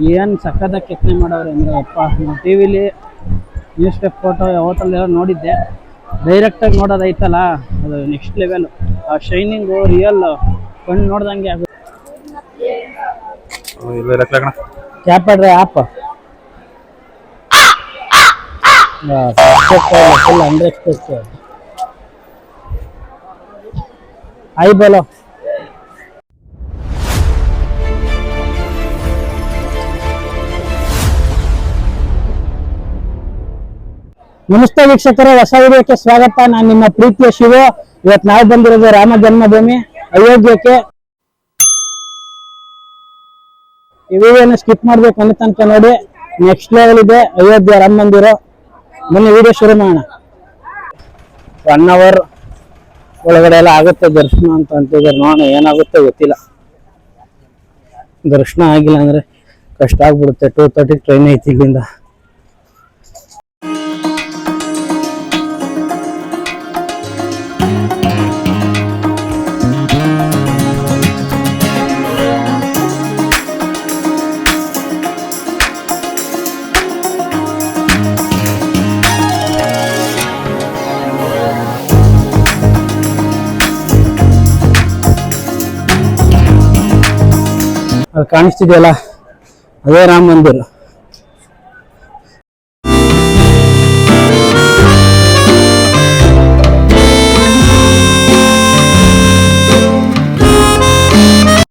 ಏನು ಸಕ್ಕತ್ತಾಗಿ ಕೆತ್ತನೆ ಮಾಡವ್ರೆ ಅಂದರೆ ಅಪ್ಪ. ನಾವು ಟಿ ವಿಲಿ ನ್ಯೂಸ್ ಪೇಪರ್ ಫೋಟೋ ಯಾವತ್ತಲ್ಲೆಲ್ಲ ನೋಡಿದ್ದೆ, ಡೈರೆಕ್ಟಾಗಿ ನೋಡೋದೈತಲ್ಲ ಅದು ನೆಕ್ಸ್ಟ್ ಲೆವೆಲ್. ಆ ಶೈನಿಂಗು ರಿಯಲ್ ಕಣ್ಣು ನೋಡ್ದಂಗೆ ಆಗುತ್ತೆ. ಕ್ಯಾಪಡ್ರೆ ಆ್ಯಪ್ ಫುಲ್ ಅನ್ಎಕ್ಸ್ಪೆಕ್ಟೆಡ್. आई बोलो. ನಮಸ್ತೆ ವೀಕ್ಷಕರೇ, ಹೊಸ ವಿಡಿಯೋಕ್ಕೆ ಸ್ವಾಗತ. ನಾನು ನಿಮ್ಮ ಪ್ರೀತಿಯ ಶಿವು. ಇವತ್ತು ನಾವು ಬಂದಿರೋದು ರಾಮ ಜನ್ಮಭೂಮಿ ಅಯೋಧ್ಯಕ್ಕೆ. ಈ ವಿಡಿಯೋನ ಸ್ಕಿಪ್ ಮಾಡ್ಬೇಕು ಅನ್ನೋ ತನಕ ನೋಡಿ. ನೆಕ್ಸ್ಟ್ ಲೆವೆಲ್ ಇದೆ ಅಯೋಧ್ಯ ರಾಮ ಮಂದಿರ. ಬನ್ನಿ ವಿಡಿಯೋ ಶುರು ಮಾಡೋಣ. 1 hour ಒಳಗಡೆ ಎಲ್ಲ ಆಗುತ್ತೆ ದರ್ಶನ ಅಂತ ಅಂತಿದ್ದಾರೆ. ನೋಡೋಣ ಏನಾಗುತ್ತೆ ಗೊತ್ತಿಲ್ಲ. ದರ್ಶನ ಆಗಿಲ್ಲ ಅಂದ್ರೆ ಕಷ್ಟ ಆಗ್ಬಿಡುತ್ತೆ. 2:30 ಟ್ರೈನ್ ಐತಿ ಇಲ್ಲಿಂದ. ಅದು ಕಾಣಿಸ್ತಿದೆಯಲ್ಲ, ಅದೇ ರಾಮ ಮಂದಿರ.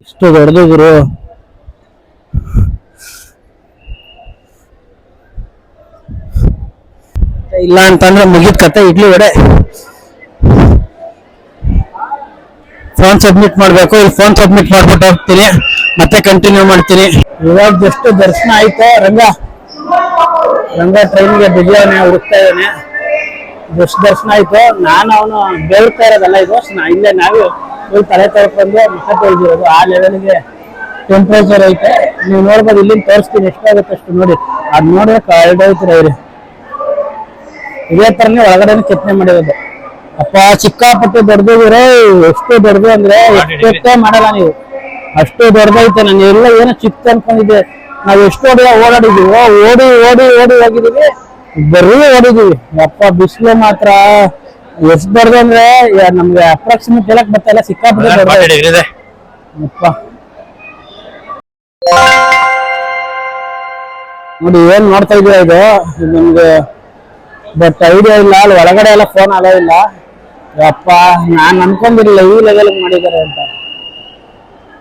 ಇಷ್ಟು ದೊಡ್ಡದು ಗುರು. ಇಲ್ಲ ಅಂತಂದ್ರೆ ಮುಗಿದ ಕತೆ. ಇಡ್ಲಿ ವಡೆ ಫೋನ್ ಸಬ್ಮಿಟ್ ಮಾಡ್ಬೇಕು. ಇಲ್ಲಿ ಫೋನ್ ಸಬ್ಮಿಟ್ ಮಾಡ್ಬಿಟ್ಟು ಹೋಗ್ತೀನಿ, ಮತ್ತೆ ಕಂಟಿನ್ಯೂ ಮಾಡ್ತೀನಿ. ಇವಾಗ ಜಸ್ಟ್ ದರ್ಶನ ಆಯ್ತು. ರಂಗ ಟ್ರೈನ್ಗೆ ಬಿಡ್ಲವನೆ, ಹುಡುಕ್ತಾ ಇದ್ದಾನೆ. ಜಸ್ಟ್ ದರ್ಶನ ಆಯ್ತು. ನಾನು ಅವನು ಬೆಳ್ತಾ ಇರೋದಲ್ಲ ಇದು, ಇಲ್ಲೇ ನಾವೇ ಫುಲ್ ತಲೆ ತೊಳ್ಕೊಂಡು ಮುಖ ತೊಳೆದಿರೋದು. ಆ ಲೆವೆಲ್ಗೆ ಟೆಂಪ್ರೇಚರ್ ಐತೆ. ನೀವು ನೋಡ್ಬೋದು, ಇಲ್ಲಿಂದ ತೋರಿಸ್ತೀನಿ ಎಷ್ಟಾಗುತ್ತೆ ಅಷ್ಟು ನೋಡಿ. ಅದ್ ನೋಡಿದ್ರೆ ಕಳೆದೋಯ್ತೀರ ಇವ್ರಿ. ಇದೇ ತರನೇ ಒಳಗಡೆ ಕೆತ್ತನೆ ಮಾಡಿರೋದು. ಅಪ್ಪ ಸಿಕ್ಕಾಪಟ್ಟೆ ದೊಡ್ಡದಿರೋ. ಎಷ್ಟು ದೊಡ್ಡದು ಅಂದ್ರೆ ಎಷ್ಟೇ ಮಾಡಲ್ಲ ನೀವು, ಅಷ್ಟು ದೊಡ್ಡದೈತೆ. ನಾನು ಎಲ್ಲ ಏನೋ ಚಿಕ್ಕ ಅನ್ಕೊಂಡಿದ್ದೆ. ನಾವು ಎಷ್ಟು ಓಡಾಡಿದೀವಿ, ಓಡಿ ಓಡಿ ಓಡಿ ಹೋಗಿದೀವಿ, ಬರೀ ಓಡಿದೀವಿ. ಅಪ್ಪ ಬಿಸಿಲು ಮಾತ್ರ ಎಷ್ಟು ದೊಡ್ಡದು ಅಂದ್ರೆ ನಮ್ಗೆ ಅಪ್ರಾಕ್ಸಿಮೇಟ್ ಹೇಳಕ್ ಬರ್ತಾ ಇಲ್ಲ. ಸಿಕ್ಕಾಪಟ್ಟೆ ದೊಡ್ಡ ಅಪ್ಪ. ನೋಡಿ ಏನ್ ನೋಡ್ತಾ ಇದೀಯ, ಇದು ನಮ್ಗೆ ಬಟ್ ಐಡಿಯಾ ಇಲ್ಲ. ಅಲ್ಲಿ ಒಳಗಡೆ ಎಲ್ಲ ಫೋನ್ ಅಲೋ ಇಲ್ಲ. ಅಪ್ಪ ನಾನ್ ಅನ್ಕೊಂಡಿರ್ಲಿಲ್ಲ ಈ ಲೆವೆಲ್ ಮಾಡಿದ್ದಾರೆ ಅಂತ.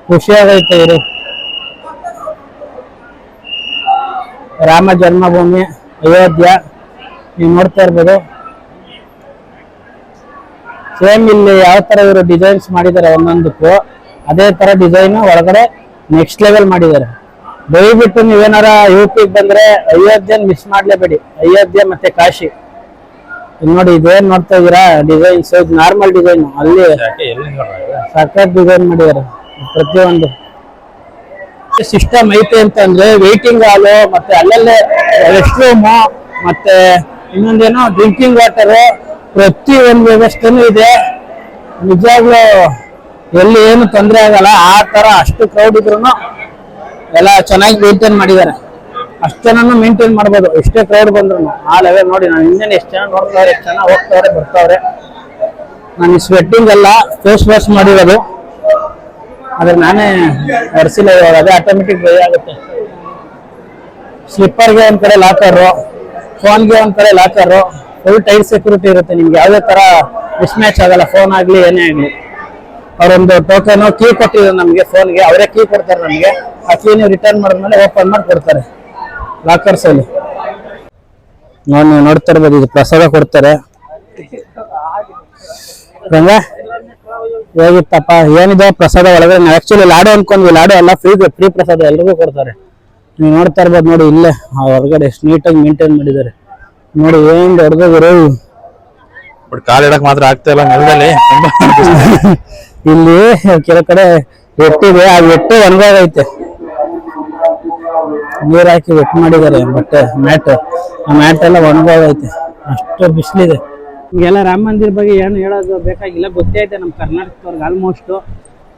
ಖುಷಿಯಾಗೈತೆ ಇರು. ರಾಮ ಜನ್ಮಭೂಮಿ ಅಯೋಧ್ಯ ನೀವು ನೋಡ್ತಾ ಇರ್ಬೋದು. ಸೇಮ್ ಇಲ್ಲಿ ಯಾವ ತರ ಇವರು ಡಿಸೈನ್ಸ್ ಮಾಡಿದ್ದಾರೆ ಒಂದೊಂದಕ್ಕೂ, ಅದೇ ತರ ಡಿಸೈನ್ ಒಳಗಡೆ ನೆಕ್ಸ್ಟ್ ಲೆವೆಲ್ ಮಾಡಿದ್ದಾರೆ. ದಯವಿಟ್ಟು ನೀವೇನಾರ ಯುಪಿಗೆ ಬಂದ್ರೆ ಅಯೋಧ್ಯೆ ಮಿಸ್ ಮಾಡ್ಲೇಬೇಡಿ. ಅಯೋಧ್ಯೆ ಮತ್ತೆ ಕಾಶಿ ನೋಡಿ. ಇದೇನ್ ನೋಡ್ತಾ ಇದೀರಾ ಡಿಸೈನ್ಸ್, ನಾರ್ಮಲ್ ಡಿಸೈನ್. ಅಲ್ಲಿ ಸಖತ್ ಡಿಸೈನ್ ಮಾಡಿದ್ದಾರೆ. ಪ್ರತಿಯೊಂದು ಸಿಸ್ಟಮ್ ಐತೆ ಅಂತಂದ್ರೆ ವೇಟಿಂಗ್ ಹಾಲು, ಮತ್ತೆ ಅಲ್ಲಲ್ಲೇ ರೆಸ್ಟ್ ರೂಮ್, ಮತ್ತೆ ಇನ್ನೊಂದೇನೋ ಡ್ರಿಂಕಿಂಗ್ ವಾಟರ್, ಪ್ರತಿಯೊಂದು ವ್ಯವಸ್ಥೆನೂ ಇದೆ. ನಿಜವಾಗ್ಲೂ ಎಲ್ಲಿ ಏನು ತೊಂದರೆ ಆಗಲ್ಲ. ಆ ತರ ಅಷ್ಟು ಕ್ರೌಡ್ ಇದ್ರು ಎಲ್ಲ ಚೆನ್ನಾಗಿ ಮೇಂಟೈನ್ ಮಾಡಿದ್ದಾರೆ. ಅಷ್ಟು ಜನನು ಮೇಂಟೈನ್ ಮಾಡ್ಬೋದು ಎಷ್ಟೇ ಕ್ರೌಡ್ ಬಂದ್ರು. ಆ ಲೆವೆಲ್ ನೋಡಿ. ನಾನು ಹಿಂದೆ ಎಷ್ಟು ಜನ ನೋಡ್ತಾವ್ರೆ, ಎಷ್ಟು ಜನ ಹೋಗ್ತಾವ್ರೆ ಬರ್ತಾವ್ರೆ. ನಾನು ಸ್ವೆಟ್ಟಿಂಗ್ ಎಲ್ಲ ಫೇಸ್ ವಾಶ್ ಮಾಡಿರೋದು, ಆದ್ರೆ ನಾನೇ ಒರೆಸಿಲ್ಲ ಇವಾಗ. ಅದೇ ಆಟೋಮೆಟಿಕ್ ಡ್ರೈ ಆಗುತ್ತೆ. ಸ್ಲಿಪ್ಪರ್ಗೆ ಒಂದ್ ಕಡೆ ಲಾಕರು, ಫೋನ್ಗೆ ಒಂದ್ ಕಡೆ ಲಾಕರು. ಫುಲ್ ಟೈಟ್ ಸೆಕ್ಯೂರಿಟಿ ಇರುತ್ತೆ. ನಿಮ್ಗೆ ಯಾವುದೇ ತರ ಮಿಸ್ಮ್ಯಾಚ್ ಆಗಲ್ಲ, ಫೋನ್ ಆಗ್ಲಿ ಏನೇ ಆಗ್ಲಿ. ಅವರೊಂದು ಟೋಕನ್ ಕೀ ಕೊಟ್ಟಿದ್ದಾರೆ ನಮ್ಗೆ ಫೋನ್ಗೆ, ಅವರೇ ಕೀ ಕೊಡ್ತಾರೆ ನಮ್ಗೆ. ಆ ಕೀ ನೀವು ರಿಟರ್ನ್ ಮಾಡಿದ್ಮೇಲೆ ಓಪನ್ ಮಾಡಿ ಕೊಡ್ತಾರೆ ಲಾಕರ್ಸ್ ಅಲ್ಲಿ. ನಾನು ನೋಡ್ತಾ ಇರ್ಬೋದು, ಇದು ಪ್ರಸಾದ ಕೊಡ್ತಾರೆ. ಹೇಗಿತ್ತಪ್ಪ, ಏನಿದೆ ಪ್ರಸಾದ ಒಳಗಡೆ? ನಾವು ಆಕ್ಚುಲಿ ಲಾಡು ಅನ್ಕೊಂಡ್ವಿ. ಲಾಡು ಎಲ್ಲ ಫ್ರೀ ಪ್ರಸಾದ ಎಲ್ರಿಗೂ ಕೊಡ್ತಾರೆ. ನೀವು ನೋಡ್ತಾ ಇರ್ಬೋದು ನೋಡಿ, ಇಲ್ಲೇ ಆ ಹೊರಗಡೆ ಎಷ್ಟು ನೀಟಾಗಿ ಮೇಂಟೈನ್ ಮಾಡಿದ್ದಾರೆ ನೋಡಿ. ಏನ್ ದೊಡ್ಡದು ಕಾಲಿಡಕ್ ಮಾತ್ರ ಆಗ್ತಾ ಇಲ್ಲ ನೆಲದಲ್ಲಿ. ಇಲ್ಲಿ ಕೆಲವು ಕಡೆ ಎಟ್ಟಿದೆ, ಆ ಎಟ್ಟು ಒಣಗೋಗೈತೆ. ನೀರ್ ಹಾಕಿ ವೆಟ್ ಮಾಡಿದ್ದಾರೆ. ಬಟ್ಟೆ ಮ್ಯಾಟ್, ಆ ಮ್ಯಾಟ್ ಎಲ್ಲ ಒಣಗೋಗೈತೆ, ಅಷ್ಟು ಬಿಸಿಲಿದೆ. ಈಗೆಲ್ಲ ರಾಮ ಮಂದಿರ ಬಗ್ಗೆ ಏನು ಹೇಳೋದು ಬೇಕಾಗಿಲ್ಲ, ಗೊತ್ತೇ ಐತೆ ನಮ್ಮ ಕರ್ನಾಟಕದವ್ರಿಗೆ ಆಲ್ಮೋಸ್ಟ್.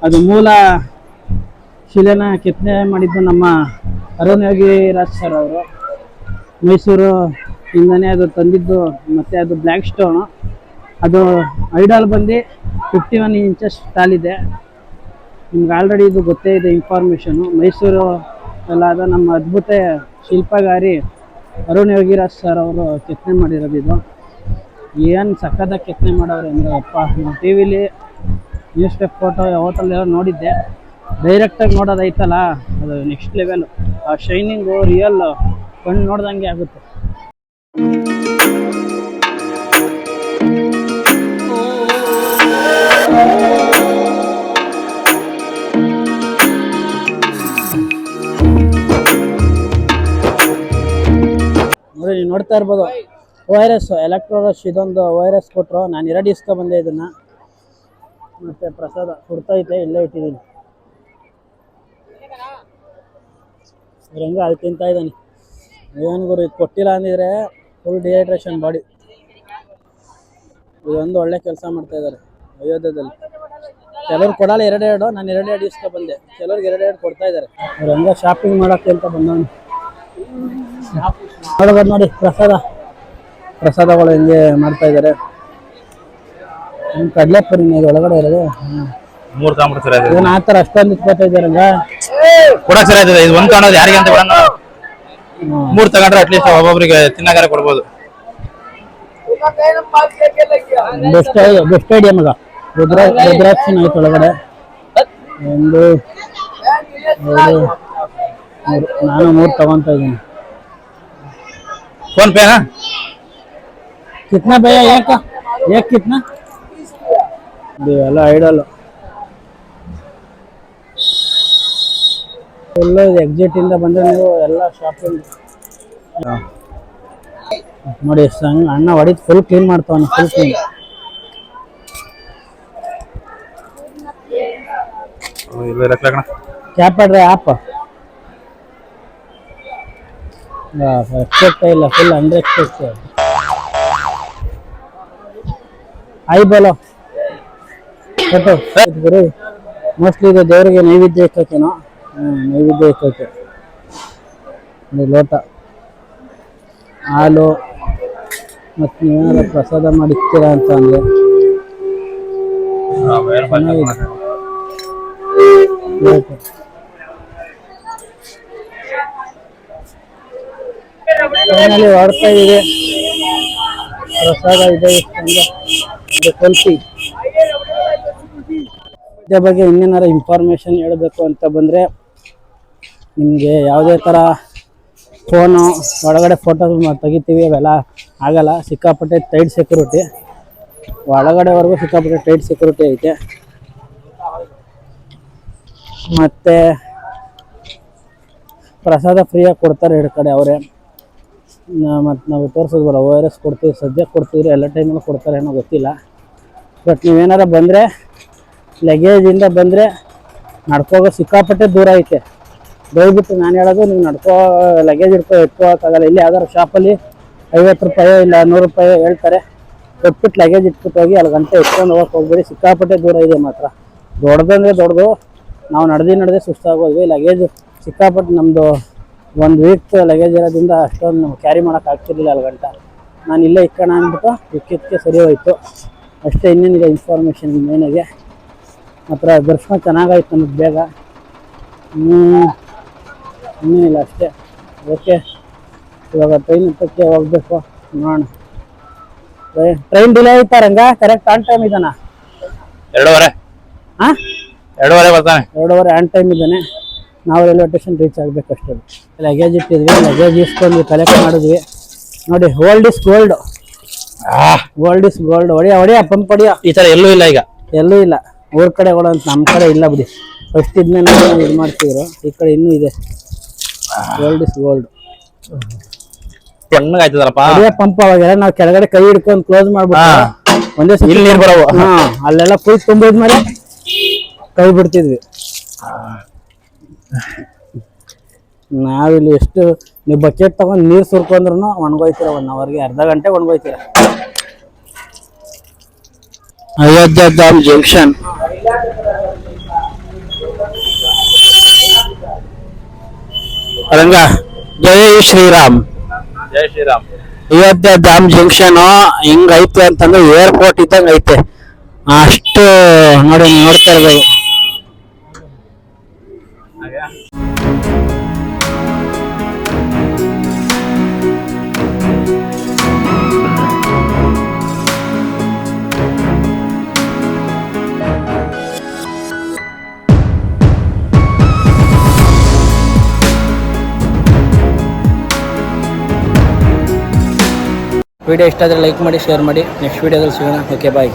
ಅದು ಮೂಲ ಶಿಲೆನ ಕೆತ್ತನೆ ಮಾಡಿದ್ದು ನಮ್ಮ ಅರುಣ್ ಯೋಗಿರಾಜ್ ಸರ್ ಅವರು ಮೈಸೂರು ಇಂದನೇ ಅದು ತಂದಿದ್ದು. ಮತ್ತು ಅದು ಬ್ಲ್ಯಾಕ್ ಸ್ಟೋನು, ಅದು ಐಡಾಲ್ ಬಂದು 51 ಇಂಚಸ್ ಸ್ಟಾಲ್ ನಿಮ್ಗೆ ಆಲ್ರೆಡಿ ಇದು ಗೊತ್ತೇ ಇದೆ ಇನ್ಫಾರ್ಮೇಷನು. ಮೈಸೂರು ಅಲ್ಲಾದ ನಮ್ಮ ಅದ್ಭುತ ಶಿಲ್ಪಗಾರಿ ಅರುಣ್ ಯೋಗಿರಾಜ್ ಸರ್ ಅವರು ಕೆತ್ತನೆ ಮಾಡಿರೋದು ಇದು. ಏನು ಸಕ್ಕತ್ತಾಗಿ ಕೆತ್ತನೆ ಮಾಡೋರು ಅಂದರೆ ಅಪ್ಪ, ನಾವು ಟಿ ವಿಲಿ ನ್ಯೂಸ್ ಪೇಪರ್ ಫೋಟೋ ಯಾವತ್ತಲ್ಲ ನೋಡಿದ್ದೆ, ಡೈರೆಕ್ಟಾಗಿ ನೋಡೋದೈತಲ್ಲ ಅದು ನೆಕ್ಸ್ಟ್ ಲೆವೆಲು. ಆ ಶೈನಿಂಗು ರಿಯಲ್ ಕಣ್ಣು ನೋಡ್ದಂಗೆ ಆಗುತ್ತೆ. ನೋಡಿ, ನೀವು ನೋಡ್ತಾ ಇರ್ಬೋದು ವೈರಸ್ ಎಲೆಕ್ಟ್ರೋರಶ್, ಇದೊಂದು ವೈರಸ್ ಕೊಟ್ಟರು. ನಾನು 2 ಇಸ್ಕೊ ಬಂದೆ ಇದನ್ನು. ಮತ್ತು ಪ್ರಸಾದ ಕೊಡ್ತೈತೆ, ಇಲ್ಲೇ ಇಟ್ಟಿದ್ದೀನಿ. ರಂಗ ಅಲ್ಲಿ ತಿಂತಾ ಇದ್ದಾನೆ. ಏನು ಗುರು, ಇದು ಕೊಟ್ಟಿಲ್ಲ ಅಂದಿದ್ರೆ ಫುಲ್ ಡಿಹೈಡ್ರೇಷನ್ ಬಾಡಿ. ಇದೊಂದು ಒಳ್ಳೆ ಕೆಲಸ ಮಾಡ್ತಾ ಇದ್ದಾರೆ ಅಯೋಧ್ಯದಲ್ಲಿ. ಕೆಲವ್ರು ಕೊಡಲ್ಲ 2 ನಾನು 2 ಇಸ್ಕೊ ಬಂದೆ. ಕೆಲವ್ರಿಗೆ 2 ಕೊಡ್ತಾ ಇದ್ದಾರೆ. ರಂಗ ಶಾಪಿಂಗ್ ಮಾಡೋಕ್ಕೆ ಅಂತ ಬಂದವನು. ನೋಡ್ಬೋದು ನೋಡಿ ಪ್ರಸಾದಗಳು ಹೆಂಗೆ ಮಾಡ್ತಾ ಇದ್ದಾರೆ. ಕಡಲೆಪುರಿನ ಇದು ಒಳಗಡೆ ಇರೋದು. 3 ತಗೊಂಡ್ಬಿಟ್ಟು ಸರ್ ಅದು ಏನು ಆ ಥರ ಅಷ್ಟೊಂದು ಇಟ್ಕೊತಾ ಇದ್ದಾರಂಗ ಕೂಡ ಸರ್ ಆಯ್ತದೆ. ಇದು 1 ತಗೊಂಡ್ರೆ ಯಾರಿಗೆ ಅಂತ ಕೊಡೋಣ, 3 ತಗೊಂಡ್ರೆ ಅಟ್ಲೀಸ್ಟ್ ಒಬ್ಬೊಬ್ಬರಿಗೆ ತಿನ್ನಗಾರ ಕೊಡ್ಬೋದು. ಬೆಸ್ಟ್ ಐಡಿಯಾ ಮಗ. ರುದ್ರಾಕ್ಷಿನ ಆಯ್ತು ಒಳಗಡೆ. 1 2 3 ನಾನು 3 ತಗೊಂತ ಇದ್ದೀನಿ. फोन पे ना कितना भैया एक कितना ಎಲ್ಲ ಐಡಲ್ ಫುಲ್ ಎಕ್ಸಿಟ್ ಇಂದ ಬಂದ್ರೆ ನೀವು ಎಲ್ಲ ಶಾಪಿಂಗ್ ನೋಡಿ. ಅಣ್ಣ ಹೊಡಿದ್ ಫುಲ್ ಕ್ಲೀನ್ ಮಾಡ್ತಾವನು, ಫುಲ್ ಕ್ಲೀನ್. क्या पढ़ रहे आप? एक्सपेक्ट ಇಲ್ಲ, ಫುಲ್ ಅಂಡರ್ ಎಕ್ಸ್ಪೆಕ್ಟ್. ಐ ಬೋಲೋ ಫೋಟೋ ಗುರು. ಮೋಸ್ಟ್ಲಿ ಇದು ದೇವರಿಗೆ ನೈವೇದ್ಯ ಇಕ್ಕೇನೋ. ನೈವೇದ್ಯ ಇಕ್ಕೈತೆ. ಲೋಟ ಹಾಲು ಮತ್ತು ನೀವೇನಾದ್ರು ಪ್ರಸಾದ ಮಾಡಿರ್ತೀರಾ ಅಂತ ಅಂದರೆ ಫೈನಲಿ ಹೊಡ್ತಾ ಇದೆ ಪ್ರಸಾದ. ಇದೆ ಕಲ್ಸಿ. ಇದ್ರ ಬಗ್ಗೆ ಇನ್ನೇನಾರು ಇನ್ಫಾರ್ಮೇಷನ್ ಹೇಳಬೇಕು ಅಂತ ಬಂದರೆ, ನಿಮಗೆ ಯಾವುದೇ ಥರ ಫೋನು ಒಳಗಡೆ ಫೋಟೋ ತೆಗಿತೀವಿ ಅವೆಲ್ಲ ಆಗಲ್ಲ. ಸಿಕ್ಕಾಪಟ್ಟೆ ಟೈಟ್ ಸೆಕ್ಯೂರಿಟಿ, ಒಳಗಡೆವರೆಗೂ ಸಿಕ್ಕಾಪಟ್ಟೆ ಟೈಟ್ ಸೆಕ್ಯೂರಿಟಿ ಐತೆ. ಮತ್ತು ಪ್ರಸಾದ ಫ್ರೀಯಾಗಿ ಕೊಡ್ತಾರೆ 2 ಕಡೆ ಅವರೇ. ಮತ್ತು ನಾವು ತೋರಿಸಿದ್ವಲ್ಲ ORS ಕೊಡ್ತೀವಿ, ಸದ್ಯಕ್ಕೆ ಕೊಡ್ತಿದ್ರೆ ಎಲ್ಲ ಟೈಮಲ್ಲೂ ಕೊಡ್ತಾರೆ ಏನೋ ಗೊತ್ತಿಲ್ಲ. ಬಟ್ ನೀವೇನಾರ ಬಂದರೆ, ಲಗೇಜಿಂದ ಬಂದರೆ ನಡ್ಕೋಗೋ ಸಿಕ್ಕಾಪಟ್ಟೆ ದೂರ ಐತೆ. ದಯವಿಟ್ಟು ನಾನು ಹೇಳೋದು, ನೀವು ಲಗೇಜ್ ಎತ್ಕೋಕ್ಕಾಗಲ್ಲ. ಇಲ್ಲಿ ಯಾವ್ದಾದ್ರು ಶಾಪಲ್ಲಿ 50 ರೂಪಾಯಿ ಇಲ್ಲ 100 ರೂಪಾಯಿ ಹೇಳ್ತಾರೆ, ಕೊಟ್ಬಿಟ್ಟು ಲಗೇಜ್ ಇಟ್ಬಿಟ್ಟು ಹೋಗಿ ಅಲ್ಲಿ ಗಂಟೆ ಎತ್ಕೊಂಡು ಹೋಗಕ್ಕೆ ಹೋಗ್ಬೇಡಿ. ಸಿಕ್ಕಾಪಟ್ಟೆ ದೂರ ಇದೆ ಮಾತ್ರ. ದೊಡ್ಡದಂದರೆ ದೊಡ್ಡದು. ನಾವು ನಡೆದೇ ಸುಸ್ತಾಗೋದ್ವಿ. ಲಗೇಜ್ ಸಿಕ್ಕಾಪಟ್ಟೆ ನಮ್ಮದು 1 ವೀಕ್ ಲಗೇಜ್ ಇರೋದ್ರಿಂದ ಅಷ್ಟೊಂದು ನಾವು ಕ್ಯಾರಿ ಮಾಡೋಕೆ ಆಗ್ತಿರ್ಲಿಲ್ಲ ಅಲ್ಲಿ ಗಂಟ. ನಾನು ಇಲ್ಲೇ ಇಕ್ಕೋಣ ಅಂದ್ಬಿಟ್ಟು ಇಕ್ಕಿದ್ದಕ್ಕೆ ಸರಿ ಹೋಯಿತು ಅಷ್ಟೇ. ಇನ್ನೇನಿದೆ ಇನ್ಫಾರ್ಮೇಷನ್ ಮೇನಾಗೆ ಮಾತ್ರ. ದರ್ಶನ ಚೆನ್ನಾಗಾಯ್ತು ನಮಗೆ ಬೇಗ. ಇನ್ನೇನಿಲ್ಲ ಅಷ್ಟೇ. ಓಕೆ, ಇವಾಗ ಟ್ರೈನ್ ಹತ್ತಕ್ಕೆ ಹೋಗ್ಬೇಕು. ನೋಡೋಣ. ಟ್ರೈನ್ ಡಿಲೇ ಆಯ್ತಾರಂಗ? ಕರೆಕ್ಟ್ ಆನ್ ಟೈಮ್ ಇದ್ದಾನ? 2:15. ಹಾಂ, 2:15 ಬರ್ತಾನೆ. 2:15 ಆನ್ ಟೈಮ್ ಇದ್ದಾನೆ. ನಾವು ರೈಲ್ವೆ ಸ್ಟೇಷನ್ ರೀಚ್ ಆಗಬೇಕಷ್ಟೇ. ಲಗೇಜ್ ಇಟ್ಟಿದ್ವಿ, ಲಗೇಜ್ ಇಸ್ಕೊಂಡು ಕಲೆಕ್ಟ್ ಮಾಡಿದ್ವಿ. ನೋಡಿ, old is gold. Gold is gold. ಹೊಡಿಯ ಪಂಪ್ ಹೊಡಿಯ. ಈ ಥರ ಎಲ್ಲೂ ಇಲ್ಲ, ಈಗ ಎಲ್ಲೂ ಇಲ್ಲ. ಊರ ಕಡೆ ಅಂತ ನಮ್ಮ ಕಡೆ ಇಲ್ಲ ಬಿಡಿ. ಫಸ್ಟ್ ಇದನ್ನೇ ಇದು ಮಾಡ್ತಿದ್ರು, ಈ ಕಡೆ ಇನ್ನೂ ಇದೆ. Gold is gold. ಚೆನ್ನಾಗಾಯ್ತದಲ್ಲಪ್ಪ ಪಂಪ್. ಅವಾಗೆಲ್ಲ ನಾವು ಕೆಳಗಡೆ ಕೈ ಹಿಡ್ಕೊಂಡು ಕ್ಲೋಸ್ ಮಾಡ್ಬಿಟ್ಟು ಒಂದೇ ಇಲ್ಲಿ ನೀರು ಬರೋವು. ಅಲ್ಲೆಲ್ಲ ಫುಲ್ ತುಂಬಿದ್ಮೇಲೆ ಕೈ ಬಿಡ್ತಿದ್ವಿ. ನಾವಿಲ್ಲಿ ಎಷ್ಟು ನೀವು ಬಕೆಟ್ ತಗೊಂಡು ನೀರು ಸುರ್ಕೊಂಡ್ರು ಒಣಗೋಯ್ತೀರ. 1 ಅವರ್ಗೆ, ಅರ್ಧ ಗಂಟೆ ಒಣಗೋಯ್ತೀರ. ಅಯೋಧ್ಯ ಧಾಮ್ ಜಂಕ್ಷನ್. ರಂಗ ಜೈ ಶ್ರೀರಾಮ್. ಜೈ ಶ್ರೀರಾಮ್. ಅಯೋಧ್ಯೆ ಧಾಮ್ ಜಂಕ್ಷನ್ ಹೆಂಗೈತೆ ಅಂತಂದ್ರೆ ಏರ್ಪೋರ್ಟ್ ಇದ್ದಂಗೆ ಐತೆ. ಅಷ್ಟು ನೋಡಿ ನೋಡ್ತಾ ಇರ್ಬೋದು. ವಿಡಿಯೋ ಇಷ್ಟ ಆದರೆ ಲೈಕ್ ಮಾಡಿ, ಶೇರ್ ಮಾಡಿ. ನೆಕ್ಸ್ಟ್ ವಿಡಿಯೋದಲ್ಲಿ ಸಿಗೋಣ. ಓಕೆ, ಬಾಯ್.